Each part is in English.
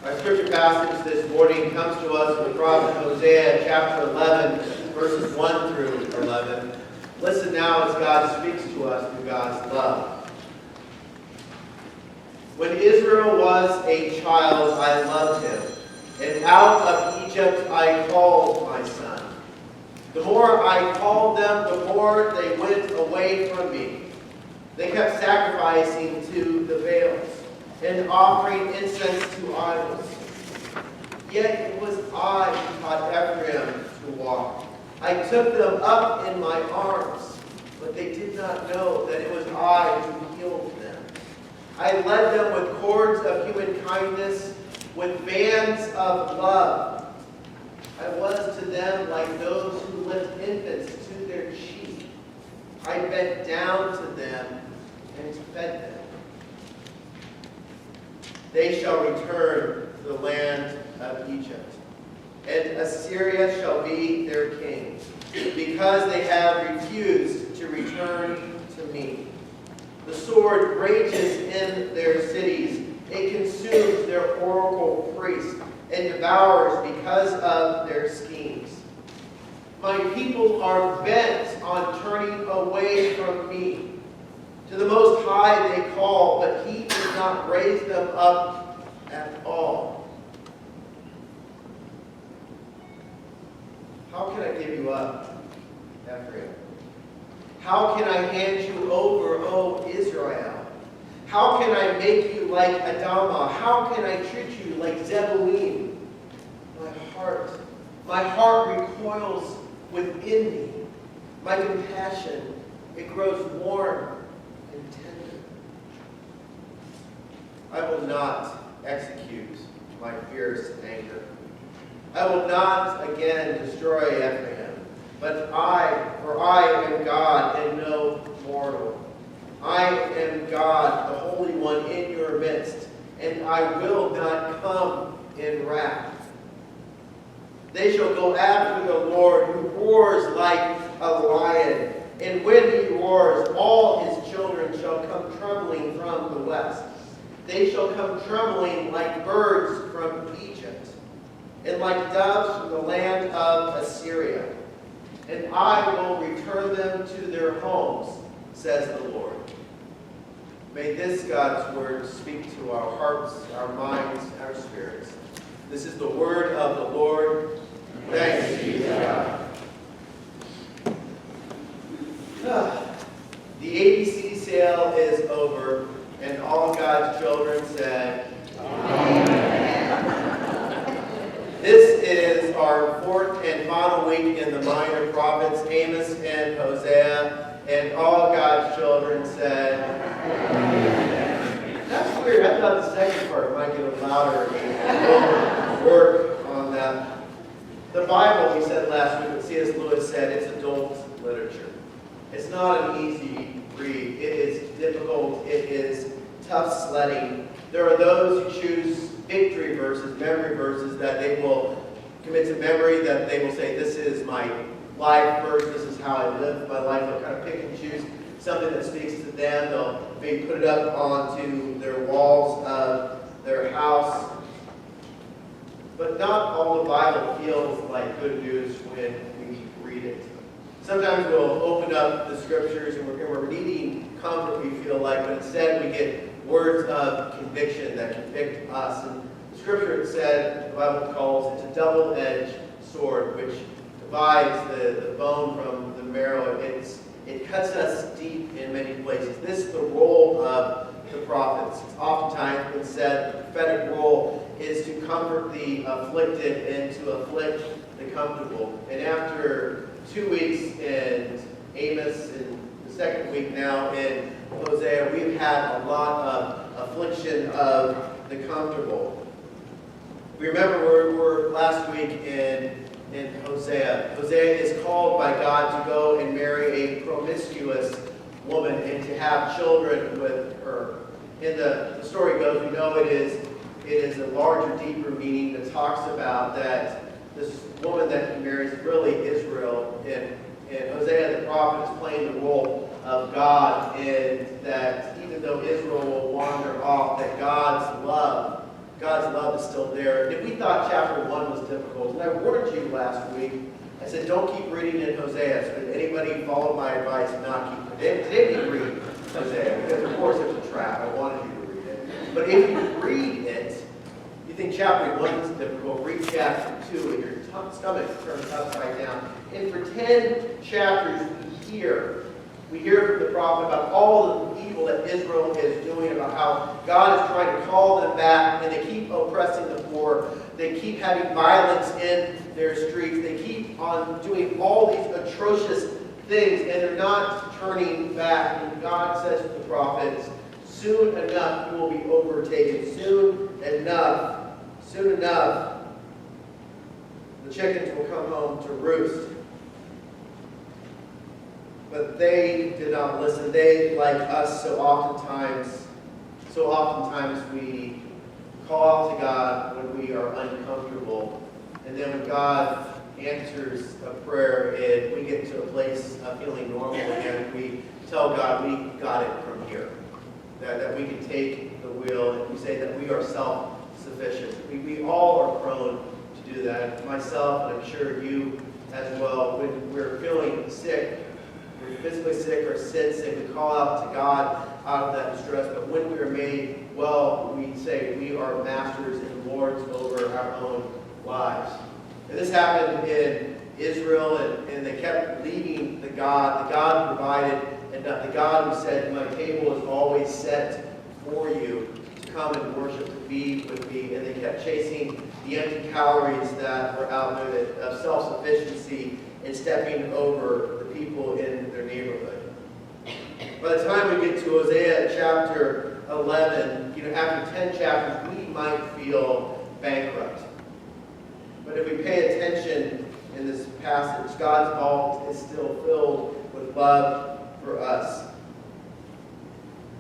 Our scripture passage this morning comes to us from the prophet Hosea chapter 11, verses 1 through 11. Listen now as God speaks to us through God's love. When Israel was a child, I loved him, and out of Egypt I called my son. The more I called them, the more they went away from me. They kept sacrificing to the Baals and offering incense to idols. Yet it was I who taught Ephraim to walk. I took them up in my arms, but they did not know that it was I who healed them. I led them with cords of human kindness, with bands of love. I was to them like those who lift infants to their cheek. I bent down to them and fed them. They shall return to the land of Egypt, and Assyria shall be their king, because they have refused to return to me. The sword rages in their cities. It consumes their oracle priests and devours because of their schemes. My people are bent on turning away from me. To the Most High they call, but he does not raise them up at all. How can I give you up, Ephraim? How can I hand you over, O Israel? How can I make you like Adamah? How can I treat you like Zebulun? My heart recoils within me. My compassion, it grows warm and tender. I will not execute my fierce anger. I will not again destroy Ephraim, but for I am God and no mortal. I am God, the Holy One in your midst, and I will not come in wrath. They shall go after the Lord, who roars like a lion, and when he roars, all his children shall come trembling from the west. They shall come trembling like birds from Egypt, and like doves from the land of Assyria. And I will return them to their homes, says the Lord. May this God's word speak to our hearts, our minds, our spirits. This is the word of the Lord. Thanks be to God. The ABC sale is over, and all God's children said, Amen. This is our fourth and final week in the minor prophets, Amos and Hosea, and all God's children said, Amen. That's weird. I thought the second part might get louder and we'll work on that. The Bible, we said last week, what C.S. Lewis said, it's adult literature. It's not an easy read. It is difficult. It is tough sledding. There are those who choose victory verses, memory verses, that they will commit to memory, that they will say, this is my life verse, this is how I live my life. They'll kind of pick and choose something that speaks to them. They'll maybe put it up onto their walls of their house. But not all the Bible feels like good news when we read it. Sometimes we'll open up the scriptures and we're needing comfort, we feel like, but instead we get words of conviction that convict us. And the scripture, it said, the Bible calls it a double-edged sword, which divides the bone from the marrow. It cuts us deep in many places. This is the role of the prophets. It's oftentimes been said the prophetic role is to comfort the afflicted and to afflict the comfortable. And after 2 weeks in Amos and the second week now in Hosea, we've had a lot of affliction of the comfortable. We remember we're last week in Hosea. Hosea is called by God to go and marry a promiscuous woman and to have children with her. And the story goes, we know it is a larger, deeper meaning that talks about that this woman that he marries is really Israel. And Hosea the prophet is playing the role of God, in that even though Israel will wander off, that God's love God's love is still there. And if we thought chapter 1 was difficult, and I warned you last week, I said, don't keep reading in Hosea. So did anybody follow my advice and not keep reading? Today we read Hosea, because of course it's a trap. I wanted you to read it. But if you read it, you think chapter 1 is difficult, read chapter 2, and your stomach turns upside down. And for 10 chapters, we hear from the prophet about all the evil that Israel is doing, about how God is trying to call them back, and they keep oppressing the poor. They keep having violence in their streets. They keep on doing all these atrocious things, and they're not turning back. And God says to the prophets, soon enough you will be overtaken. Soon enough, the chickens will come home to roost. But they did not listen. They, like us, so oftentimes we call to God when we are uncomfortable. And then when God answers a prayer and we get to a place of feeling normal again, we tell God we got it from here. That we can take the wheel, and we say that we are self-sufficient. We all are prone to do that. Myself, and I'm sure you as well, when we're feeling sick, we're physically sick or sick, we call out to God out of that distress. But when we are made well, we say we are masters and lords over our own lives. And this happened in Israel, and they kept leaving the God who provided, and the God who said, my table is always set for you to come and worship, to be with me. And they kept chasing the empty calories that were out there, of self-sufficiency, and stepping over the people in their neighborhood. By the time we get to Hosea chapter 11, after 10 chapters, we might feel bankrupt. But if we pay attention in this passage, God's vault is still filled with love for us.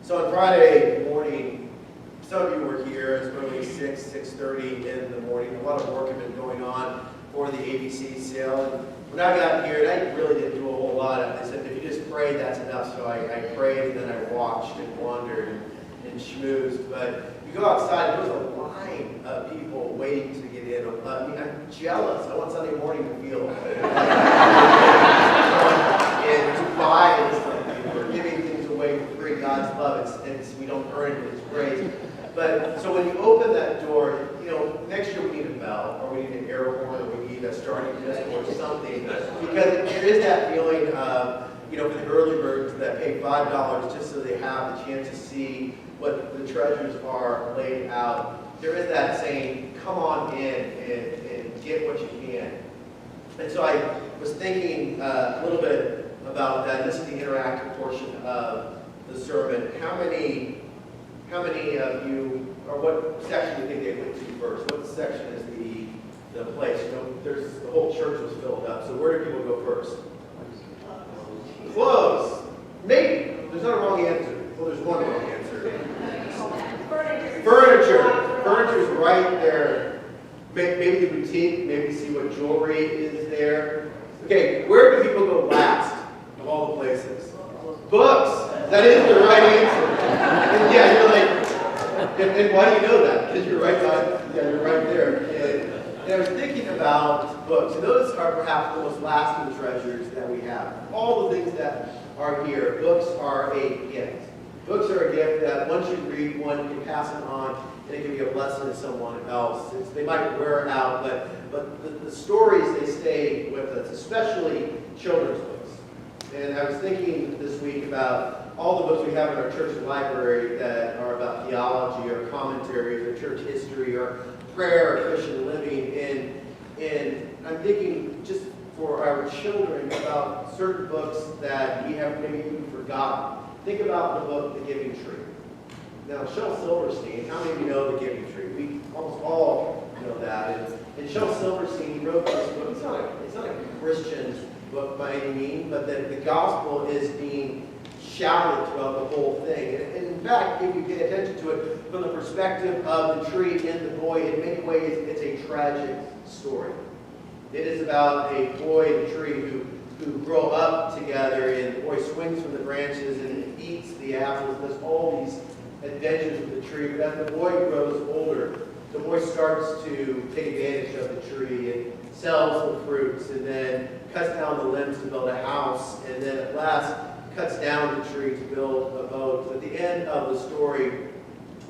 So on Friday morning, some of you were here as early as 6:30 in the morning. A lot of work had been going on for the ABC sale. And when I got here, and I really didn't do a whole lot, they said, if you just pray, that's enough. So I prayed, and then I watched and wandered and schmoozed. But you go outside, there's a line of people waiting to get in. I'm jealous. I want Sunday morning to feel and to buy something. We're giving things away for free. God's love, we don't earn it, it's grace. But so when you open that door, next year we need a bell, or we need an air horn, or we need a starting pistol or something, because there is that feeling of, for the early birds that pay $5 just so they have the chance to see what the treasures are laid out. There is that saying, come on in and get what you can. And so I was thinking a little bit about that. This is the interactive portion of the sermon. How many of you, or what section do you think they went to first? What section is the place? The whole church was filled up. So where do people go first? Clothes. Maybe. There's not a wrong answer. Well, there's one wrong answer. Furniture. Furniture's right there. Maybe the boutique. Maybe see what jewelry is there. Okay, where do people go last of all the places? Books. That is the right answer. And yeah, you're like, and why do you know that? Because you're right you're right there. And I was thinking about books, and those are perhaps the most lasting treasures that we have. All the things that are here, books are a gift. Books are a gift that once you read one, you can pass it on, and it can be a blessing to someone else. They might wear out, but the stories, they stay with us, especially children's books. And I was thinking this week about all the books we have in our church library that are about theology or commentaries or church history or prayer or Christian living. And I'm thinking just for our children about certain books that we have maybe even forgotten. Think about the book, The Giving Tree. Now, Shel Silverstein, how many of you know The Giving Tree? We almost all know that. And Shel Silverstein, he wrote this book. It's not a Christian book by any means, but the gospel is being shouted throughout the whole thing. And in fact, if you pay attention to it from the perspective of the tree and the boy, in many ways, it's a tragic story. It is about a boy and a tree who grow up together, and the boy swings from the branches and eats the apples, and does all these adventures with the tree. But as the boy grows older, the boy starts to take advantage of the tree and sells the fruits, and then cuts down the limbs to build a house, and then at last cuts down the tree to build a boat. At the end of the story,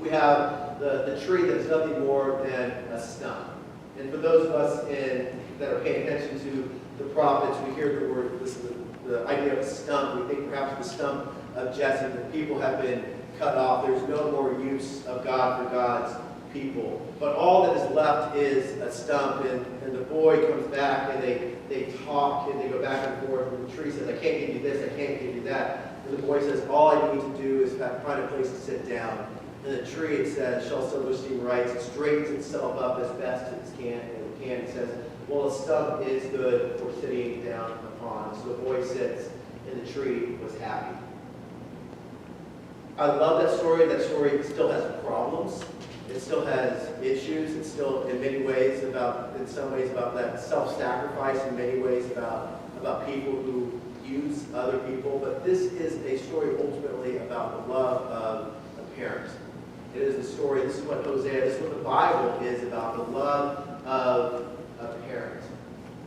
we have the tree that is nothing more than a stump. And for those of us that are paying attention to the prophets, we hear the word, the idea of a stump. We think perhaps the stump of Jesse, that people have been cut off. There's no more use of God for God's people. But all that is left is a stump, and the boy comes back, and they talk, and they go back and forth, and the tree says, I can't give you this, I can't give you that. And the boy says, all I need to do is find a place to sit down. And the tree, it says, shall Silverstein writes, it straightens itself up as best it can. It says, well, a stump is good for sitting down upon. So the boy sits, and the tree was happy. I love that story. That story still has problems. It still has issues. It's still, in many ways, in some ways, about that self-sacrifice. In many ways, about people who use other people. But this is a story ultimately about the love of a parent. It is a story. This is what Hosea. This is what the Bible is about. The love of a parent.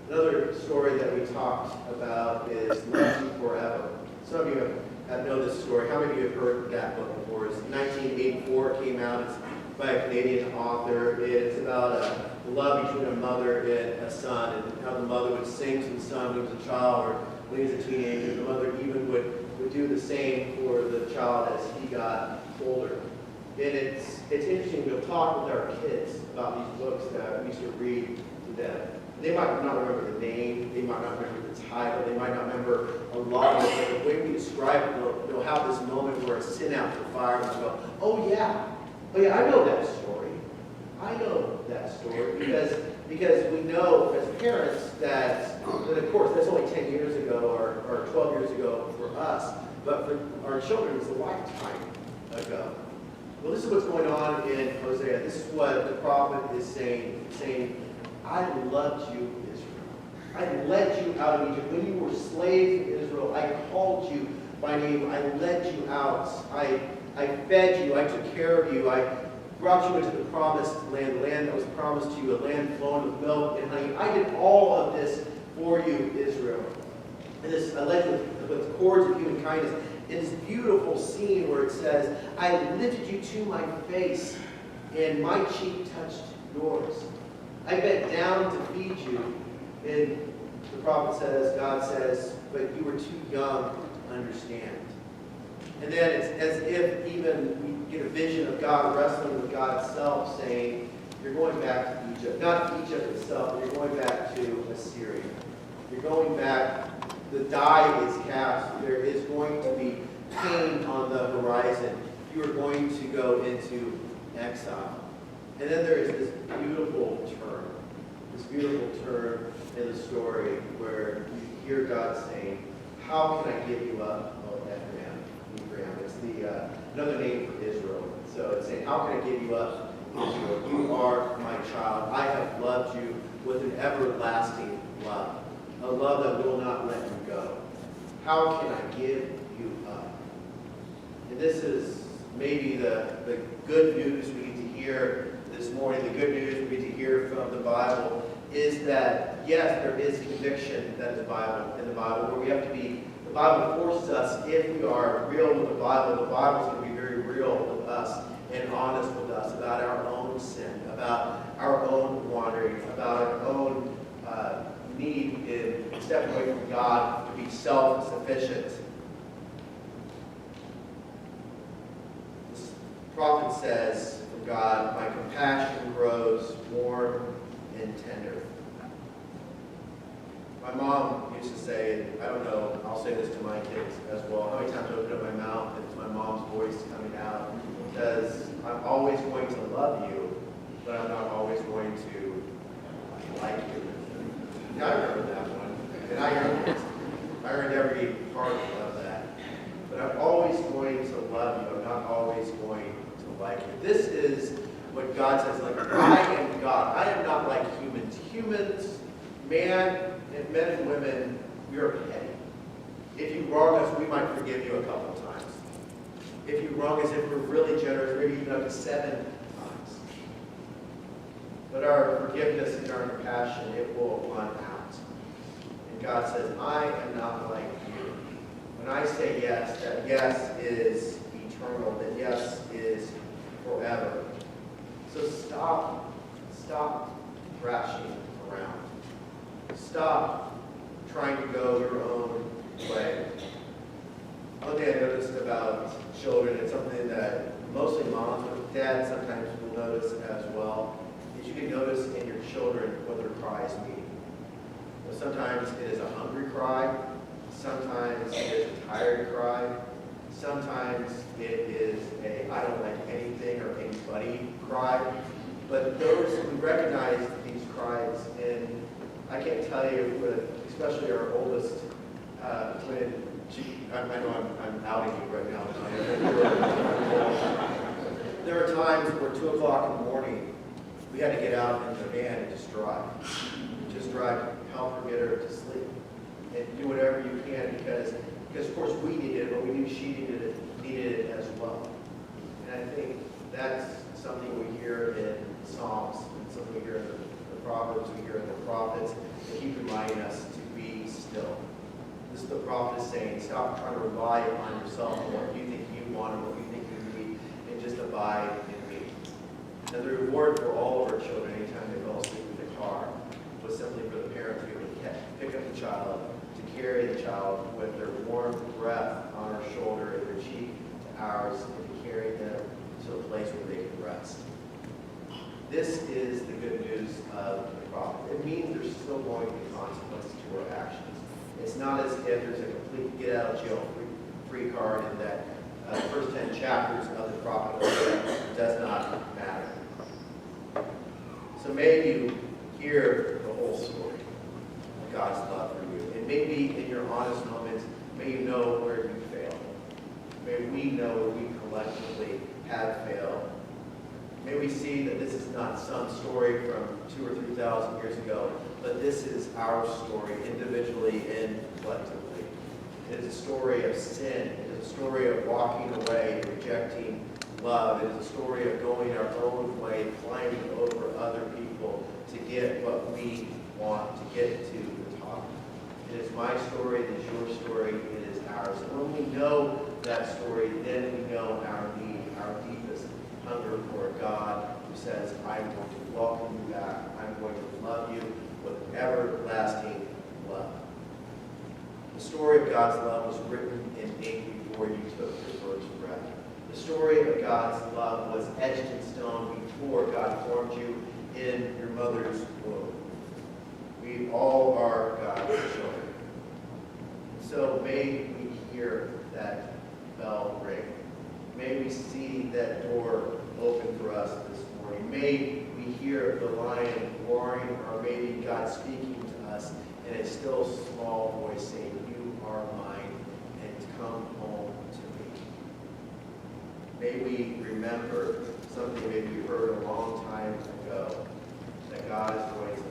Another story that we talked about is Love You Forever. Some of you know this story. How many of you have heard that book before? It's 1984. It came out. It's by a Canadian author. It's about a love between a mother and a son, and how the mother would sing to the son when he was a child or when he was a teenager. The mother even would do the same for the child as he got older. And it's interesting. We'll talk with our kids about these books that we used to read to them. They might not remember the name, they might not remember the title, they might not remember a lot of it, but the way we describe it, they'll have this moment where it's sent out to fire, and they'll go, oh yeah, I know that story. I know that story, because we know as parents that of course, that's only 10 years ago or 12 years ago for us, but for our children, it's a lifetime ago. Well, this is what's going on in Hosea. This is what the prophet is saying, I loved you, Israel. I led you out of Egypt. When you were slaves in Israel, I called you by name. I led you out. I fed you. I took care of you. I brought you into the promised land, the land that was promised to you, a land flowing with milk and honey. I did all of this for you, Israel. And this, I led you with cords of human kindness. In this beautiful scene where it says, I lifted you to my face, and my cheek touched yours. I bent down to feed you. And the prophet says, God says, but you were too young to understand. And then it's as if even we get a vision of God wrestling with God itself, saying, you're going back to Egypt. Not Egypt itself, but you're going back to Assyria. You're going back. The die is cast. There is going to be pain on the horizon. You are going to go into exile. And then there is this beautiful turn in the story where you hear God saying, how can I give you up, O Ephraim? It's another name for Israel. So it's saying, how can I give you up, Israel? You are my child. I have loved you with an everlasting love. A love that will not let you go. How can I give you up? And this is maybe the good news we get to hear this morning. The good news we get to hear from the Bible is that, yes, there is conviction that in the Bible, where we have to be, the Bible forces us, if we are real with the Bible is going to be very real with us and honest with us about our own sin, about our own wandering, about our own need in stepping away from God to be self-sufficient. This prophet says from God, my compassion grows warm and tender. My mom used to say, I don't know, I'll say this to my kids as well, how many times I open up my mouth and it's my mom's voice coming out, because I'm always going to love you, but I'm not always going to like you. Yeah, I remember that one. And I earned every part of that. But I'm always going to love you. I'm not always going to like you. This is what God says, like, I am God. I am not like humans. Humans, men and women, we are petty. If you wrong us, we might forgive you a couple of times. If you wrong us, if we're really generous, maybe even up to 7 times. But our forgiveness and our compassion, it will run out. And God says, I am not like you. When I say yes, that yes is eternal, that yes is forever. So stop thrashing around. Stop trying to go your own way. One thing I noticed about children, and something that mostly moms, but dads sometimes will notice as well, is you can notice in your children what their cries mean. Sometimes it is a hungry cry. Sometimes it is a tired cry. Sometimes it is a I don't like anything or anybody cry. But those who recognize these cries, and I can't tell you, especially our oldest, when I know I'm outing you right now. There were times where 2 o'clock in the morning, we had to get out in the van and just drive. Just drive, help her get her to sleep. And do whatever you can because of course we needed it, but we knew she needed it as well. And I think that's something we hear in Psalms, and something we hear in the Proverbs, we hear in the prophets, that keep reminding us to be still. This is the prophet saying, stop trying to rely on yourself and what you think you want and what you think you need, and just abide in me. And the reward for all of our children, anytime they fell asleep in the car, was simply for the parent to be able to pick up the child, to carry the child with their warm breath on our shoulder and their cheek to ours, and to carry them to a place where they can rest. This is the good news of the prophet. It means there's still going to be consequences to our actions. It's not as if there's a complete get-out-of-jail-free card and that first 10 chapters of the prophet does not matter. So may you hear the whole story of God's love for you. And maybe in your honest moments, may you know where you failed. May we know where we collectively have failed. May we see that this is not some story from 2,000 or 3,000 years ago, but this is our story, individually and collectively. It is a story of sin. It is a story of walking away, rejecting love. It is a story of going our own way, climbing over other people to get what we want, to get to the top. It is my story, it is your story, it is ours. And when we know that story, then we know our need, our deepest hunger for a God who says, I'm going to welcome you back. I'm going to love you with everlasting love. The story of God's love was written in ink before you took your first breath. The story of God's love was etched in stone before God formed you in your mother's womb. We all are God's children. So may we hear that bell ring. May we see that door open for us this morning. May we hear the lion roaring, or maybe God speaking to us in a still small voice saying, you are mine, and come home to me. May we remember something maybe you heard a long time ago, that God is going to